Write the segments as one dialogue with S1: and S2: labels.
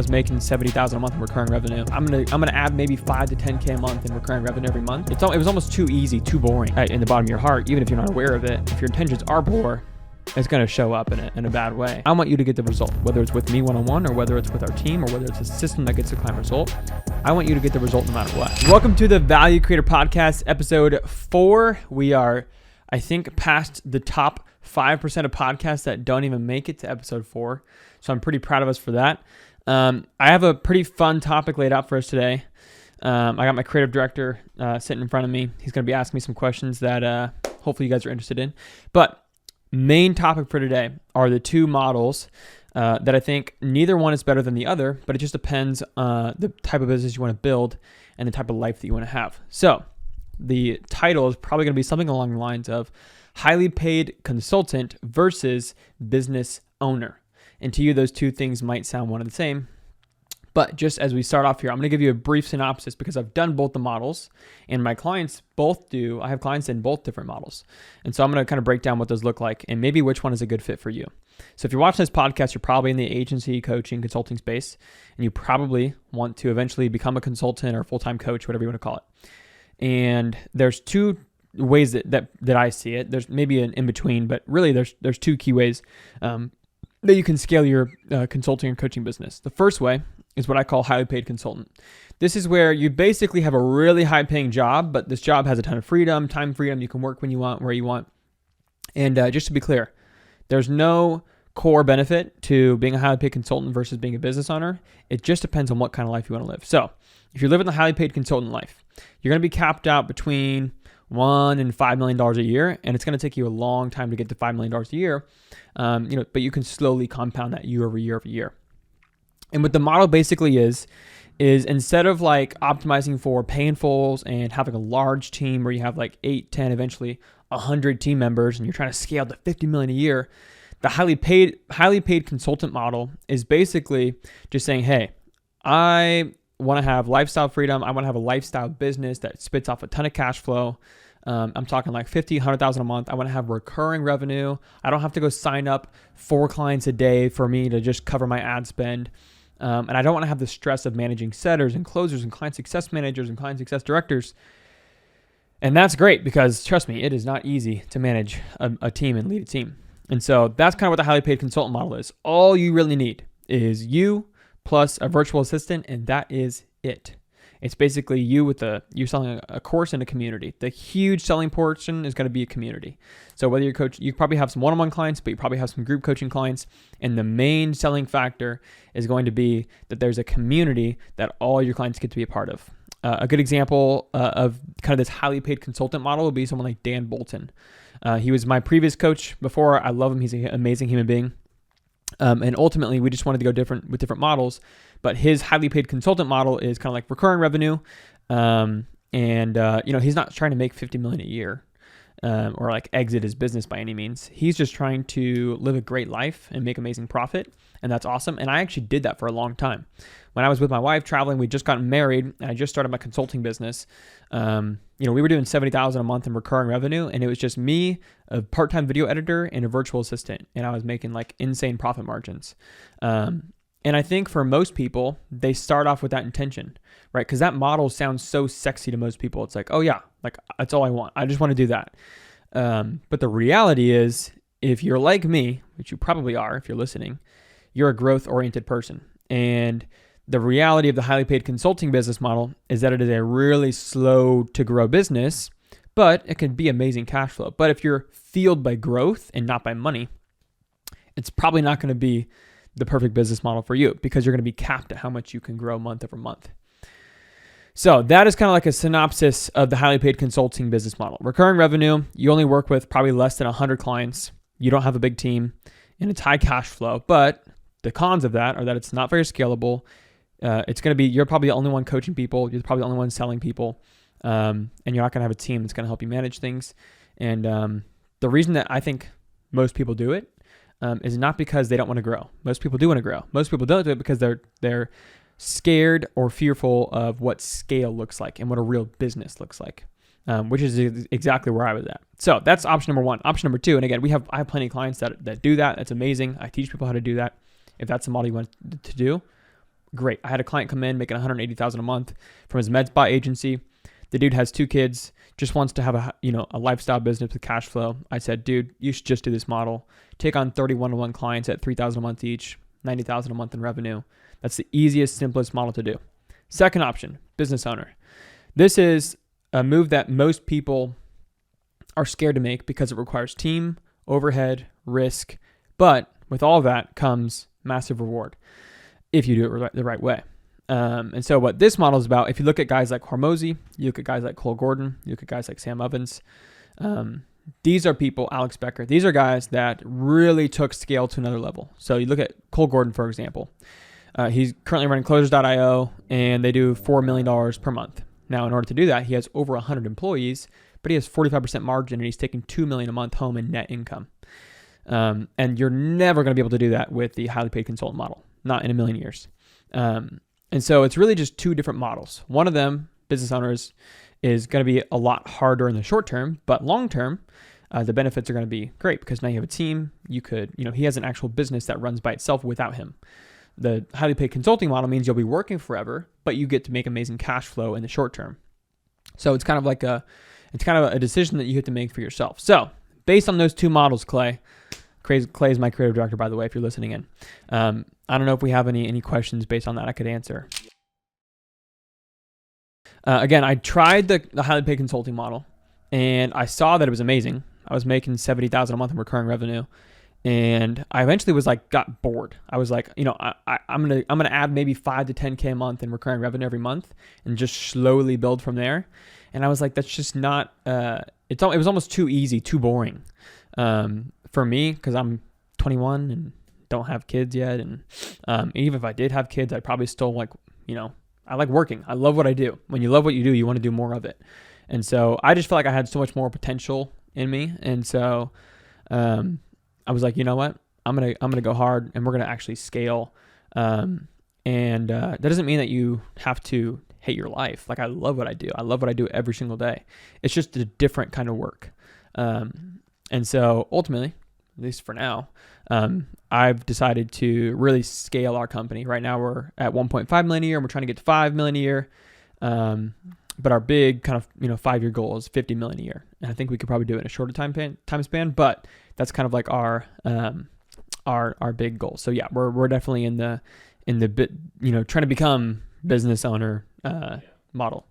S1: was making $70,000 a month in recurring revenue. I'm gonna add maybe 5 to 10K a month in recurring revenue every month. It was almost too easy, too boring in the bottom of your heart, even if you're not aware of it. If your intentions are poor, it's going to show up in a bad way. I want you to get the result, whether it's with me one-on-one or whether it's with our team or whether it's a system that gets the client result. I want you to get the result no matter what. Welcome to the Value Creator Podcast, episode 4. We are, I think, past the top 5% of podcasts that don't even make it to episode 4. So I'm pretty proud of us for that. I have a pretty fun topic laid out for us today. I got my creative director sitting in front of me. He's going to be asking me some questions that hopefully you guys are interested in. But main topic for today are the two models that I think neither one is better than the other, but it just depends the type of business you want to build and the type of life that you want to have. So the title is probably going to be something along the lines of highly paid consultant versus business owner. And to you, those two things might sound one and the same. But just as we start off here, I'm going to give you a brief synopsis because I've done both the models and my clients both do. I have clients in both different models. And so I'm going to kind of break down what those look like and maybe which one is a good fit for you. So if you're watching this podcast, you're probably in the agency, coaching, consulting space, and you probably want to eventually become a consultant or a full-time coach, whatever you want to call it. And there's two ways that I see it. There's maybe an in-between, but really there's two key ways that you can scale your consulting or coaching business. The first way is what I call highly paid consultant. This is where you basically have a really high paying job, but this job has a ton of freedom, time freedom. You can work when you want, where you want. And just to be clear, there's no core benefit to being a highly paid consultant versus being a business owner. It just depends on what kind of life you want to live. So if you're living the highly paid consultant life, you're going to be capped out between $1 and $5 million a year, and it's going to take you a long time to get to $5 million a year. But you can slowly compound that year over year over year. And what the model basically is instead of like optimizing for pay-in-fulls and having a large team where you have like 8, 10, eventually 100 team members, and you're trying to scale to 50 million a year, the highly paid consultant model is basically just saying, hey, I want to have lifestyle freedom. I want to have a lifestyle business that spits off a ton of cash flow. I'm talking like 50, 100,000 a month. I want to have recurring revenue. I don't have to go sign up 4 clients a day for me to just cover my ad spend. And I don't want to have the stress of managing setters and closers and client success managers and client success directors. And that's great because trust me, it is not easy to manage a team and lead a team. And so that's kind of what the highly paid consultant model is. All you really need is you plus a virtual assistant, and that is it. It's basically you you're selling a course in a community. The huge selling portion is going to be a community. So whether you're coach, you probably have some one-on-one clients, but you probably have some group coaching clients. And the main selling factor is going to be that there's a community that all your clients get to be a part of. A good example of kind of this highly paid consultant model would be someone like Dan Bolton. He was my previous coach before. I love him. He's an amazing human being. And ultimately, we just wanted to go with different models. But his highly paid consultant model is kind of like recurring revenue. He's not trying to make $50 million a year or like exit his business by any means. He's just trying to live a great life and make amazing profit. And that's awesome. And I actually did that for a long time. When I was with my wife traveling, we just gotten married and I just started my consulting business. We were doing $70,000 a month in recurring revenue, and it was just me, a part-time video editor, and a virtual assistant. And I was making like insane profit margins. And I think for most people, they start off with that intention, right? Because that model sounds so sexy to most people. It's like, oh yeah, like that's all I want. I just want to do that. But the reality is, if you're like me, which you probably are if you're listening, you're a growth-oriented person. And the reality of the highly paid consulting business model is that it is a really slow to grow business, but it can be amazing cash flow. But if you're fueled by growth and not by money, it's probably not going to be the perfect business model for you because you're going to be capped at how much you can grow month over month. So that is kind of like a synopsis of the highly paid consulting business model. Recurring revenue, you only work with probably less than 100 clients. You don't have a big team and it's high cash flow, but the cons of that are that it's not very scalable. It's going to be, you're probably the only one coaching people. You're probably the only one selling people. And you're not going to have a team that's going to help you manage things. And the reason that I think most people do it is not because they don't want to grow. Most people do want to grow. Most people don't do it because they're scared or fearful of what scale looks like and what a real business looks like, which is exactly where I was at. So that's option number 1. Option number 2, and again, I have plenty of clients that do that. That's amazing. I teach people how to do that. If that's the model you want to do, Great. I had a client come in making $180,000 a month from his med spa agency. The dude has 2 kids, just wants to have a lifestyle business with cash flow. I said, dude, you should just do this model. Take on 30 one-to-one clients at $3,000 a month each, $90,000 a month in revenue. That's the easiest, simplest model to do. Second option, business owner. This is a move that most people are scared to make because it requires team, overhead, risk, but with all of that comes massive reward if you do it the right way. And so what this model is about, if you look at guys like Hormozi, you look at guys like Cole Gordon, you look at guys like Sam Ovens, these are people, Alex Becker, these are guys that really took scale to another level. So you look at Cole Gordon, for example. He's currently running Closers.io, and they do $4 million per month. Now, in order to do that, he has over 100 employees, but he has 45% margin, and he's taking $2 million a month home in net income. And you're never going to be able to do that with the highly paid consultant model, not in a million years. And so it's really just 2 different models. One of them, business owners, is going to be a lot harder in the short term, but long term, the benefits are going to be great because now you have a team. You could, he has an actual business that runs by itself without him. The highly paid consulting model means you'll be working forever, but you get to make amazing cash flow in the short term. So it's kind of like a decision that you have to make for yourself. So based on those 2 models, Clay is my creative director, by the way, if you're listening in. I don't know if we have any questions based on that I could answer. Again, I tried the highly paid consulting model, and I saw that it was amazing. I was making $70,000 a month in recurring revenue, and I eventually got bored. I was like, I'm gonna add maybe 5 to 10K a month in recurring revenue every month, and just slowly build from there. And I was like, that's just not. It was almost too easy, too boring. For me, because I'm 21 and don't have kids yet, and even if I did have kids, I'd probably still I like working. I love what I do. When you love what you do, you want to do more of it. And so I just felt like I had so much more potential in me, and so I was like, you know what, I'm gonna go hard, and we're gonna actually scale. And that doesn't mean that you have to hate your life. Like, I love what I do. I love what I do every single day. It's just a different kind of work. And so ultimately, at least for now, I've decided to really scale our company. Right now we're at 1.5 million a year, and we're trying to get to 5 million a year. But our big kind of 5-year goal is 50 million a year. And I think we could probably do it in a shorter time span, but that's kind of like our big goal. So yeah, we're definitely in the bit, trying to become business owner model.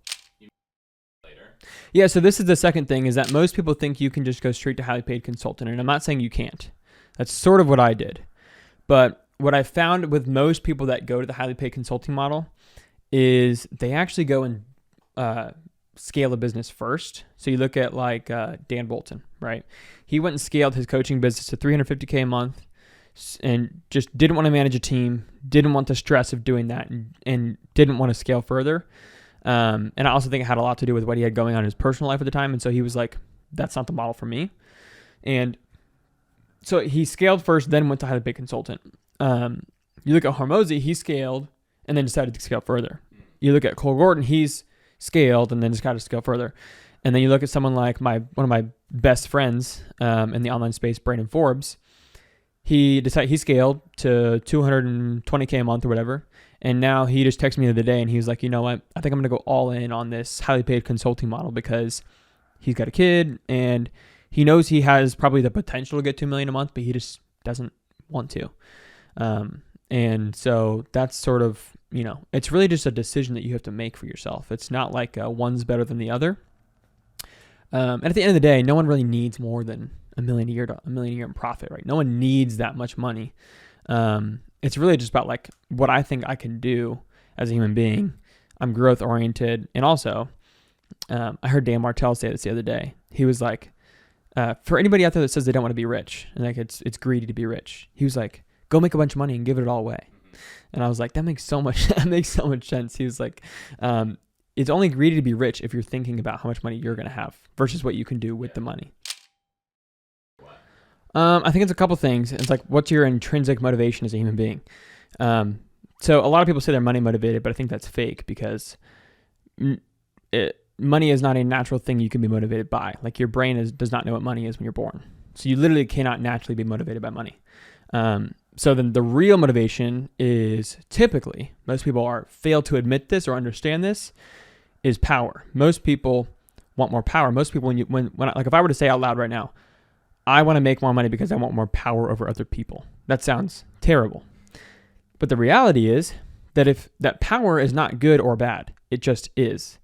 S1: Yeah, so this is the second thing, is that most people think you can just go straight to highly paid consultant, and I'm not saying you can't. That's sort of what I did. But what I found with most people that go to the highly paid consulting model is they actually go and scale a business first. So you look at like Dan Bolton, right? He went and scaled his coaching business to $350K a month and just didn't want to manage a team, didn't want the stress of doing that, and didn't want to scale further. And I also think it had a lot to do with what he had going on in his personal life at the time. And so he was like, that's not the model for me. And so he scaled first, then went to highly paid consultant. You look at Hormozi, he scaled and then decided to scale further. You look at Cole Gordon, he's scaled and then just got to scale further. And then you look at someone like one of my best friends in the online space, Brandon Forbes. He scaled to 220K a month or whatever. And now he just texted me the other day and he was like, you know what? I think I'm going to go all in on this highly paid consulting model because he's got a kid and he knows he has probably the potential to get 2 million a month, but he just doesn't want to. And so that's sort of, it's really just a decision that you have to make for yourself. It's not like one's better than the other. And at the end of the day, no one really needs more than $1 million a year in profit, right? No one needs that much money. It's really just about like what I think I can do as a human being. I'm growth oriented. And also, I heard Dan Martell say this the other day. He was like, for anybody out there that says they don't want to be rich and like it's greedy to be rich, he was like, go make a bunch of money and give it all away. And I was like, that makes so much sense. He was like, it's only greedy to be rich if you're thinking about how much money you're going to have versus what you can do with the money. I think it's a couple things. It's like, what's your intrinsic motivation as a human being? So a lot of people say they're money motivated, but I think that's fake because money is not a natural thing you can be motivated by. Like your brain does not know what money is when you're born. So you literally cannot naturally be motivated by money. So then the real motivation is typically, most people fail to admit this or understand this, is power. Most people want more power. Most people, if I were to say out loud right now, I want to make more money because I want more power over other people. That sounds terrible. But the reality is that if that power is not good or bad, it just is.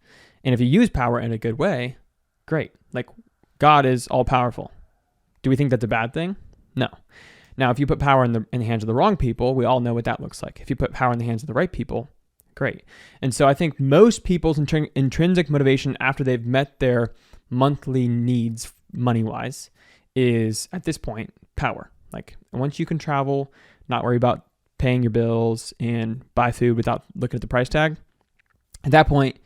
S1: And if you use power in a good way, great. Like God is all powerful. Do we think that's a bad thing? No. Now, if you put power in the hands of the wrong people, we all know what that looks like. If you put power in the hands of the right people, great. And so I think most people's intrinsic motivation after they've met their monthly needs money-wise is, at this point, power. Like once you can travel, not worry about paying your bills and buy food without looking at the price tag, at that point,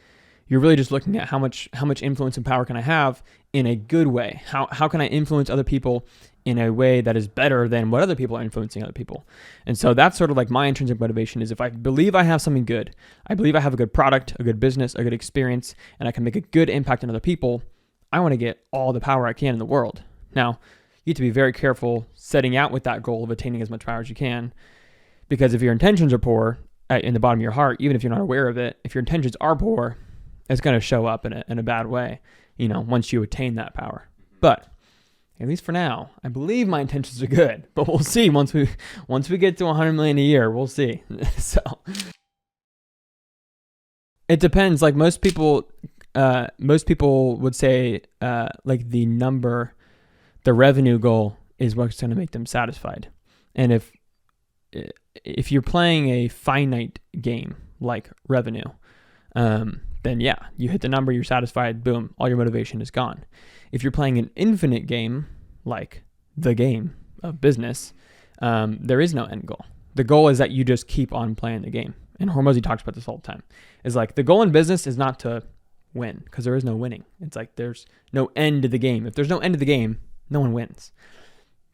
S1: you're really just looking at how much influence and power can I have in a good way? How can I influence other people in a way that is better than what other people are influencing other people? And so that's sort of like my intrinsic motivation is if I believe I have something good, I believe I have a good product, a good business, a good experience, and I can make a good impact on other people, I want to get all the power I can in the world. Now, you have to be very careful setting out with that goal of attaining as much power as you can, because if your intentions are poor in the bottom of your heart, even if you're not aware of it, if your intentions are poor, it's going to show up in a bad way, once you attain that power. But at least for now, I believe my intentions are good, but we'll see once we get to 100 million a year, we'll see. So it depends. Like most people would say, like the revenue goal is what's going to make them satisfied. And if you're playing a finite game like revenue, then yeah, you hit the number, you're satisfied, boom, all your motivation is gone. If you're playing an infinite game, like the game of business, there is no end goal. The goal is that you just keep on playing the game. And Hormozi talks about this all the time. Is like the goal in business is not to win, because there is no winning. It's like there's no end to the game. If there's no end to the game, no one wins.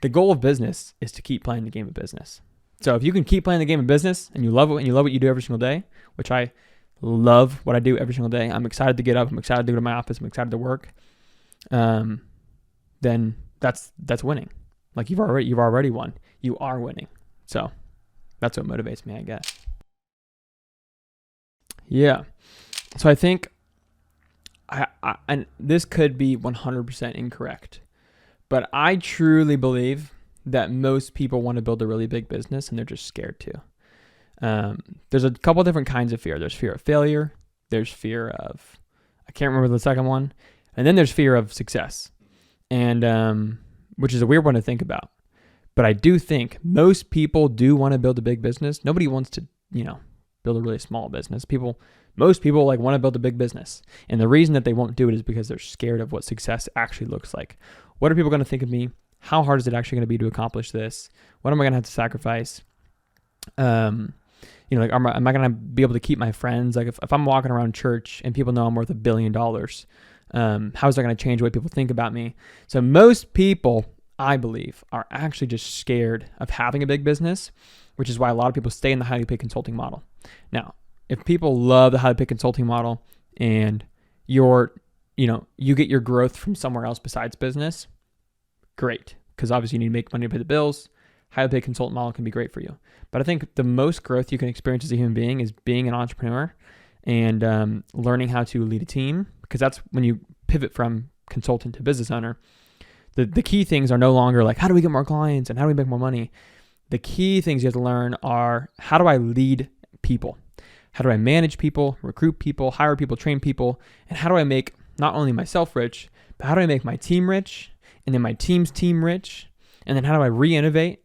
S1: The goal of business is to keep playing the game of business. So if you can keep playing the game of business and you love it and you love what you do every single day, which I love what I do every single day. I'm excited to get up. I'm excited to go to my office. I'm excited to work. Then that's winning. Like you've already won. You are winning. So that's what motivates me, I guess. Yeah. So I think and this could be 100% incorrect, but I truly believe that most people want to build a really big business and they're just scared to. There's a couple different kinds of fear. There's fear of failure. There's fear of, I can't remember the second one. And then there's fear of success. And, which is a weird one to think about. But I do think most people do want to build a big business. Nobody wants to, build a really small business. Most people like want to build a big business. And the reason that they won't do it is because they're scared of what success actually looks like. What are people going to think of me? How hard is it actually going to be to accomplish this? What am I going to have to sacrifice? Am I going to be able to keep my friends? Like if I'm walking around church and people know I'm worth $1 billion, how is that going to change the way people think about me? So most people, I believe, are actually just scared of having a big business, which is why a lot of people stay in the highly paid consulting model. Now, if people love the highly paid consulting model and you get your growth from somewhere else besides business, great. Because obviously you need to make money to pay the bills. Highly paid consultant model can be great for you. But I think the most growth you can experience as a human being is being an entrepreneur and learning how to lead a team, because that's when you pivot from consultant to business owner. The key things are no longer like, how do we get more clients and how do we make more money? The key things you have to learn are, how do I lead people? How do I manage people, recruit people, hire people, train people? And how do I make not only myself rich, but how do I make my team rich? And then my team's team rich? And then how do I re-innovate?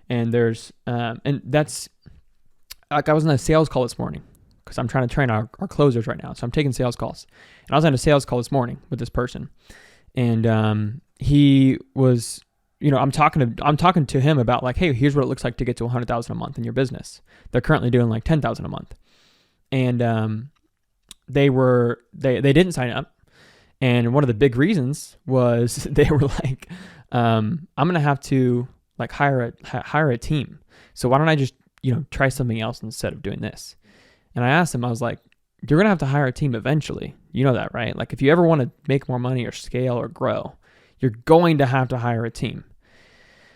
S1: And that's, like I was on a sales call this morning because I'm trying to train our closers right now. So I'm taking sales calls. And I was on a sales call this morning with this person. And he was, I'm talking to him about like, hey, here's what it looks like to get to 100,000 a month in your business. They're currently doing like 10,000 a month. And they didn't sign up. And one of the big reasons was they were like, I'm going to have to like hire a team. So why don't I just, try something else instead of doing this? And I asked him, I was like, you're going to have to hire a team eventually. You know that, right? Like if you ever want to make more money or scale or grow, you're going to have to hire a team.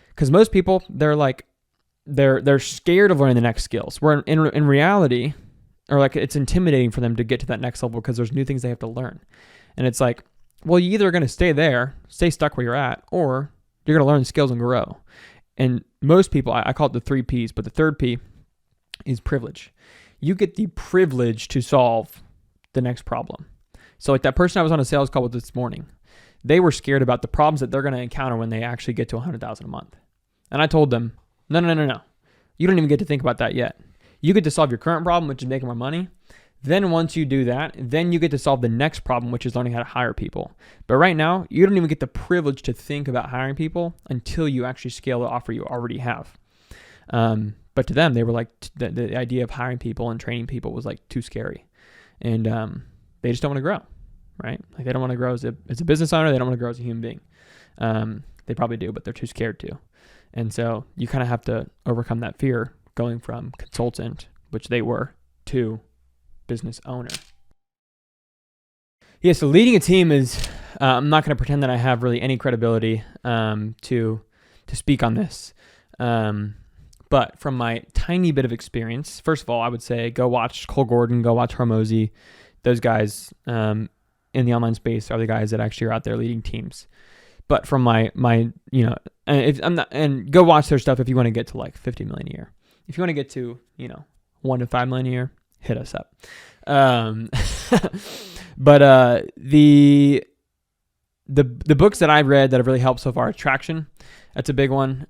S1: Because most people, they're like, they're scared of learning the next skills. Where in reality, or like it's intimidating for them to get to that next level because there's new things they have to learn. And it's like, well, you're either going to stay stuck where you're at, or you're going to learn the skills and grow. And most people, I call it the 3 Ps, but the third P is privilege. You get the privilege to solve the next problem. So like that person I was on a sales call with this morning, they were scared about the problems that they're going to encounter when they actually get to $100,000 a month. And I told them, no. You don't even get to think about that yet. You get to solve your current problem, which is making more money. Then once you do that, then you get to solve the next problem, which is learning how to hire people. But right now, you don't even get the privilege to think about hiring people until you actually scale the offer you already have. But to them, they were like, the idea of hiring people and training people was like too scary. And they just don't want to grow, right? Like they don't want to grow as a business owner. They don't want to grow as a human being. They probably do, but they're too scared to. And so you kind of have to overcome that fear going from consultant, which they were, to business owner. Yeah, so leading a team is, I'm not going to pretend that I have really any credibility to speak on this. But from my tiny bit of experience, first of all, I would say go watch Cole Gordon, go watch Hormozi. Those guys in the online space are the guys that actually are out there leading teams. But from my and go watch their stuff if you want to get to like 50 million a year. If you want to get to, 1 to 5 million a year, hit us up. But the books that I've read that have really helped so far, Traction, that's a big one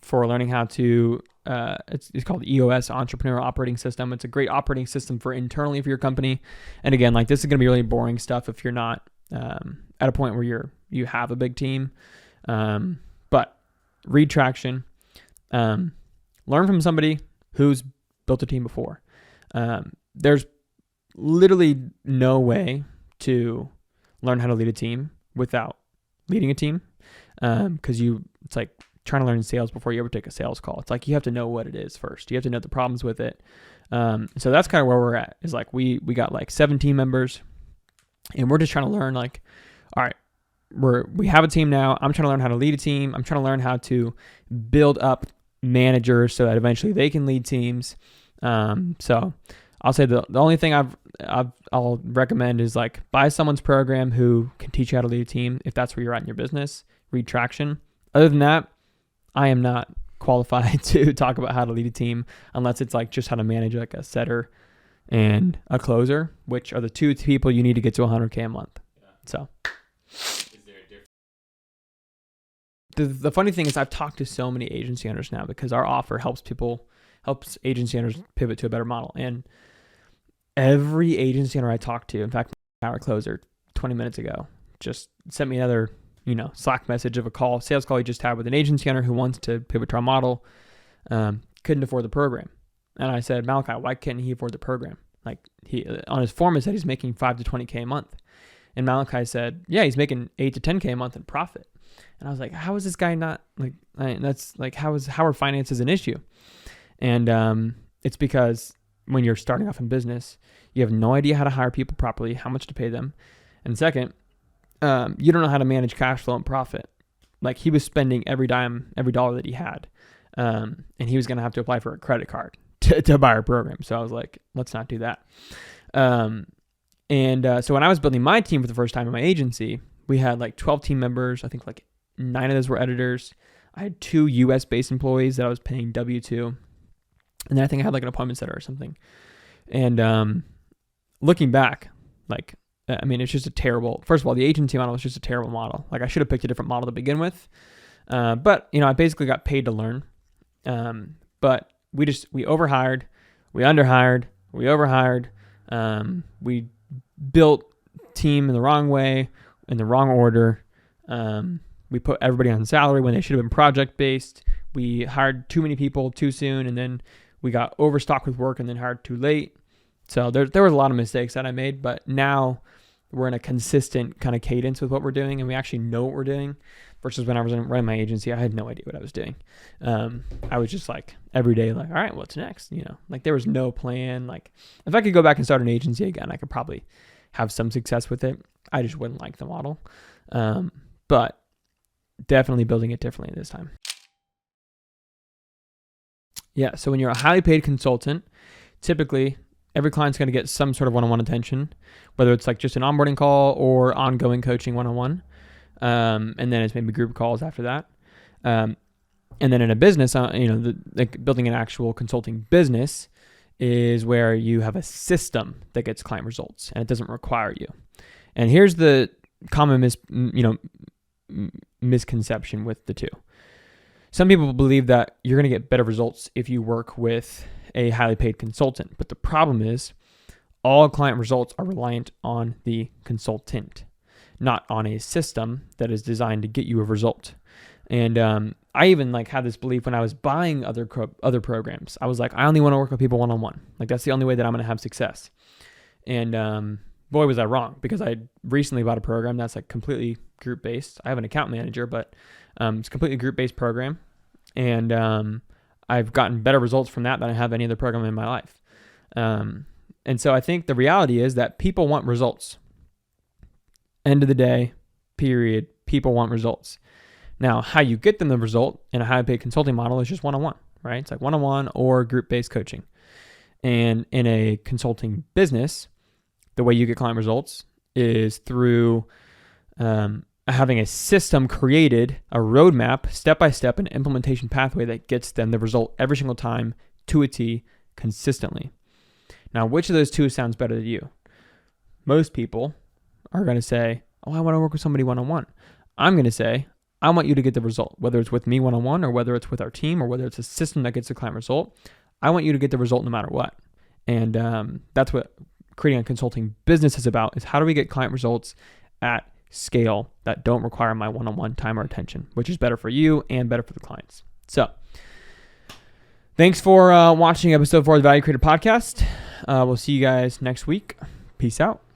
S1: for learning how to, it's called EOS, Entrepreneurial Operating System. It's a great operating system for internally for your company. And again, like this is going to be really boring stuff if you're not at a point where you have a big team. But read Traction, learn from somebody who's built a team before. There's literally no way to learn how to lead a team without leading a team. Because it's like trying to learn sales before you ever take a sales call. It's like you have to know what it is first. You have to know the problems with it. So that's kind of where we're at. Is like we got like 7 team members, and we're just trying to learn like, all right, we have a team now. I'm trying to learn how to lead a team. I'm trying to learn how to build up managers so that eventually they can lead teams. So I'll say the only thing I'll recommend is like buy someone's program who can teach you how to lead a team. If that's where you're at in your business, read Traction. Other than that, I am not qualified to talk about how to lead a team unless it's like just how to manage like a setter and a closer, which are the 2 people you need to get to 100K a month. Yeah. So is there a difference? The funny thing is I've talked to so many agency owners now because our offer helps agency owners pivot to a better model. And every agency owner I talked to, in fact, our closer 20 minutes ago, just sent me another, Slack message of a sales call he just had with an agency owner who wants to pivot to our model, couldn't afford the program. And I said, Malachi, why can't he afford the program? Like he, on his form, it said he's making 5 to 20K a month. And Malachi said, yeah, he's making 8 to 10K a month in profit. And I was like, how is this guy not like, that's like, how are finances an issue? And it's because when you're starting off in business, you have no idea how to hire people properly, how much to pay them. And second, you don't know how to manage cash flow and profit. Like he was spending every dime, every dollar that he had. And he was going to have to apply for a credit card to buy our program. So I was like, let's not do that. So when I was building my team for the first time in my agency, we had like 12 team members. I think like 9 of those were editors. I had 2 US based employees that I was paying W-2. And then I think I had like an appointment setter or something. And looking back, like, I mean, it's just a terrible, first of all, the agency model is just a terrible model. Like I should have picked a different model to begin with. But, I basically got paid to learn. But we overhired, we underhired, we overhired. We built team in the wrong way, in the wrong order. We put everybody on salary when they should have been project-based. We hired too many people too soon, and then we got overstocked with work and then hired too late. So there was a lot of mistakes that I made, but now we're in a consistent kind of cadence with what we're doing, and we actually know what we're doing. Versus when I was running my agency, I had no idea what I was doing. I was just like every day, like, all right, what's next? Like there was no plan. Like if I could go back and start an agency again, I could probably have some success with it. I just wouldn't like the model. But definitely building it differently this time. Yeah. So when you're a highly paid consultant, typically every client's going to get some sort of one-on-one attention, whether it's like just an onboarding call or ongoing coaching one-on-one. And then it's maybe group calls after that. And then in a business, like building an actual consulting business is where you have a system that gets client results and it doesn't require you. And here's the common misconception with the two. Some people believe that you're going to get better results if you work with a highly paid consultant. But the problem is all client results are reliant on the consultant, not on a system that is designed to get you a result. And I even had this belief when I was buying other programs. I was like, I only want to work with people one-on-one. Like that's the only way that I'm going to have success. And boy, was I wrong, because I recently bought a program that's like completely group-based. I have an account manager, but it's a completely group-based program. And I've gotten better results from that than I have any other program in my life. And so I think the reality is that people want results. End of the day, period. People want results. Now, how you get them the result in a high paid consulting model is just one-on-one, right? It's like one-on-one or group-based coaching. And in a consulting business, the way you get client results is through having a system created, a roadmap, step-by-step, an implementation pathway that gets them the result every single time to a T consistently. Now, which of those two sounds better to you? Most people are going to say, oh, I want to work with somebody one-on-one. I'm going to say, I want you to get the result, whether it's with me one-on-one or whether it's with our team or whether it's a system that gets the client result. I want you to get the result no matter what. And that's what creating a consulting business is about, is how do we get client results at scale that don't require my one-on-one time or attention, which is better for you and better for the clients. So thanks for watching episode 4 of the Value Creator Podcast. We'll see you guys next week. Peace out.